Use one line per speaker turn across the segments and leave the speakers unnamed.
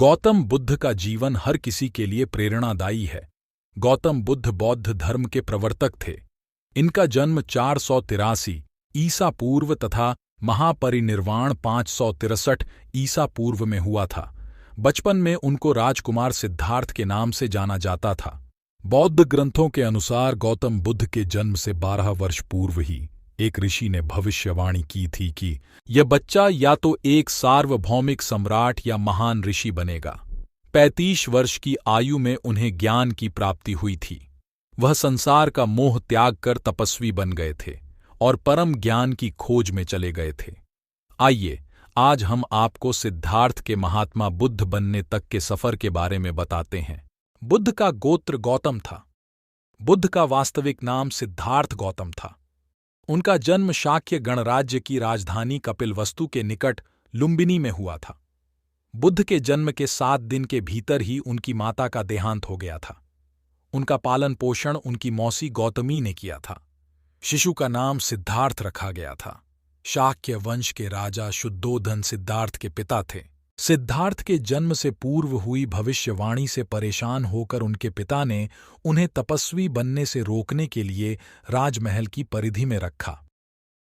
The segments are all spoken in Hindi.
गौतम बुद्ध का जीवन हर किसी के लिए प्रेरणादायी है। गौतम बुद्ध बौद्ध धर्म के प्रवर्तक थे। इनका जन्म 483 ईसा पूर्व तथा महापरिनिर्वाण 563 ईसा पूर्व में हुआ था। बचपन में उनको राजकुमार सिद्धार्थ के नाम से जाना जाता था। बौद्ध ग्रंथों के अनुसार गौतम बुद्ध के जन्म से 12 वर्ष पूर्व ही एक ऋषि ने भविष्यवाणी की थी कि यह बच्चा या तो एक सार्वभौमिक सम्राट या महान ऋषि बनेगा। 35 वर्ष की आयु में उन्हें ज्ञान की प्राप्ति हुई थी। वह संसार का मोह त्याग कर तपस्वी बन गए थे और परम ज्ञान की खोज में चले गए थे। आइए आज हम आपको सिद्धार्थ के महात्मा बुद्ध बनने तक के सफर के बारे में बताते हैं। बुद्ध का गोत्र गौतम था। बुद्ध का वास्तविक नाम सिद्धार्थ गौतम था। उनका जन्म शाक्य गणराज्य की राजधानी कपिलवस्तु के निकट लुम्बिनी में हुआ था। बुद्ध के जन्म के 7 दिन के भीतर ही उनकी माता का देहांत हो गया था। उनका पालन पोषण उनकी मौसी गौतमी ने किया था। शिशु का नाम सिद्धार्थ रखा गया था। शाक्य वंश के राजा शुद्धोधन सिद्धार्थ के पिता थे। सिद्धार्थ के जन्म से पूर्व हुई भविष्यवाणी से परेशान होकर उनके पिता ने उन्हें तपस्वी बनने से रोकने के लिए राजमहल की परिधि में रखा।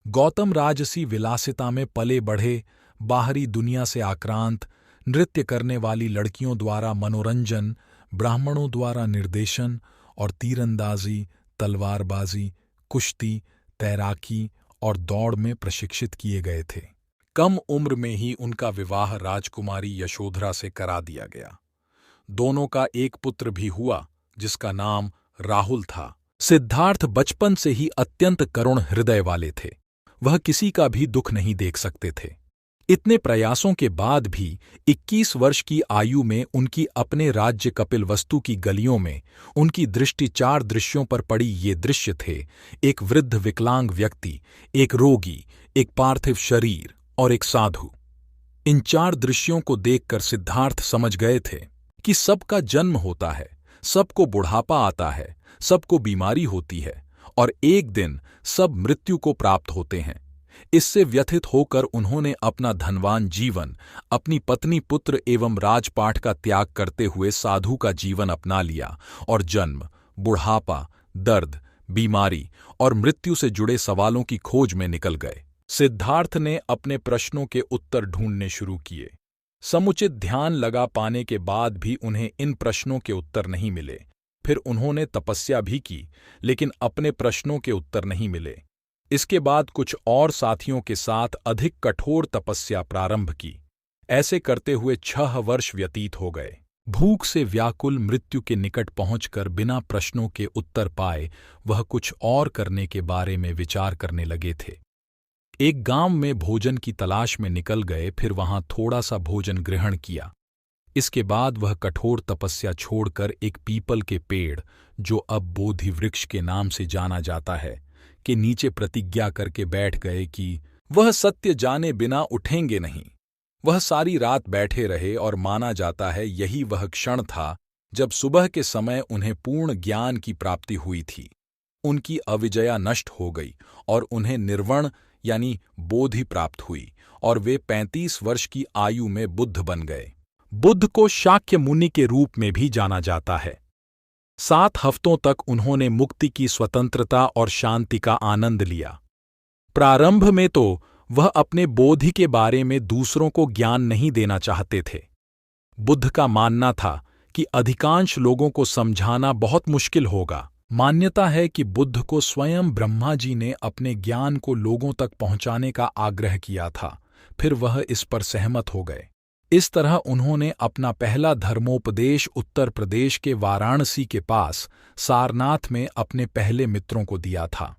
गौतम राजसी विलासिता में पले बढ़े, बाहरी दुनिया से आक्रांत, नृत्य करने वाली लड़कियों द्वारा मनोरंजन, ब्राह्मणों द्वारा निर्देशन और तीरंदाजी, तलवारबाजी, कुश्ती, तैराकी और दौड़ में प्रशिक्षित किए गए थे। कम उम्र में ही उनका विवाह राजकुमारी यशोधरा से करा दिया गया। दोनों का एक पुत्र भी हुआ जिसका नाम राहुल था। सिद्धार्थ बचपन से ही अत्यंत करुण हृदय वाले थे। वह किसी का भी दुख नहीं देख सकते थे। इतने प्रयासों के बाद भी 21 वर्ष की आयु में उनकी अपने राज्य कपिलवस्तु की गलियों में उनकी दृष्टि 4 दृश्यों पर पड़ी। ये दृश्य थे: एक वृद्ध विकलांग व्यक्ति, एक रोगी, एक पार्थिव शरीर और एक साधु। इन 4 दृश्यों को देखकर सिद्धार्थ समझ गए थे कि सबका जन्म होता है, सबको बुढ़ापा आता है, सबको बीमारी होती है और एक दिन सब मृत्यु को प्राप्त होते हैं। इससे व्यथित होकर उन्होंने अपना धनवान जीवन, अपनी पत्नी, पुत्र एवं राजपाट का त्याग करते हुए साधु का जीवन अपना लिया और जन्म, बुढ़ापा, दर्द, बीमारी और मृत्यु से जुड़े सवालों की खोज में निकल गए। सिद्धार्थ ने अपने प्रश्नों के उत्तर ढूंढने शुरू किए। समुचित ध्यान लगा पाने के बाद भी उन्हें इन प्रश्नों के उत्तर नहीं मिले। फिर उन्होंने तपस्या भी की, लेकिन अपने प्रश्नों के उत्तर नहीं मिले। इसके बाद कुछ और साथियों के साथ अधिक कठोर तपस्या प्रारंभ की। ऐसे करते हुए 6 वर्ष व्यतीत हो गए। भूख से व्याकुल, मृत्यु के निकट पहुंचकर बिना प्रश्नों के उत्तर पाए वह कुछ और करने के बारे में विचार करने लगे थे। एक गांव में भोजन की तलाश में निकल गए, फिर वहां थोड़ा सा भोजन ग्रहण किया। इसके बाद वह कठोर तपस्या छोड़कर एक पीपल के पेड़, जो अब बोधि वृक्ष के नाम से जाना जाता है, के नीचे प्रतिज्ञा करके बैठ गए कि वह सत्य जाने बिना उठेंगे नहीं। वह सारी रात बैठे रहे और माना जाता है यही वह क्षण था जब सुबह के समय उन्हें पूर्ण ज्ञान की प्राप्ति हुई थी। उनकी अविजया नष्ट हो गई और उन्हें निर्वण यानी बोधि प्राप्त हुई और वे 35 वर्ष की आयु में बुद्ध बन गए। बुद्ध को शाक्य मुनि के रूप में भी जाना जाता है। 7 हफ्तों तक उन्होंने मुक्ति की स्वतंत्रता और शांति का आनंद लिया। प्रारंभ में तो वह अपने बोधि के बारे में दूसरों को ज्ञान नहीं देना चाहते थे। बुद्ध का मानना था कि अधिकांश लोगों को समझाना बहुत मुश्किल होगा। मान्यता है कि बुद्ध को स्वयं ब्रह्मा जी ने अपने ज्ञान को लोगों तक पहुंचाने का आग्रह किया था। फिर वह इस पर सहमत हो गए। इस तरह उन्होंने अपना पहला धर्मोपदेश उत्तर प्रदेश के वाराणसी के पास सारनाथ में अपने पहले मित्रों को दिया था।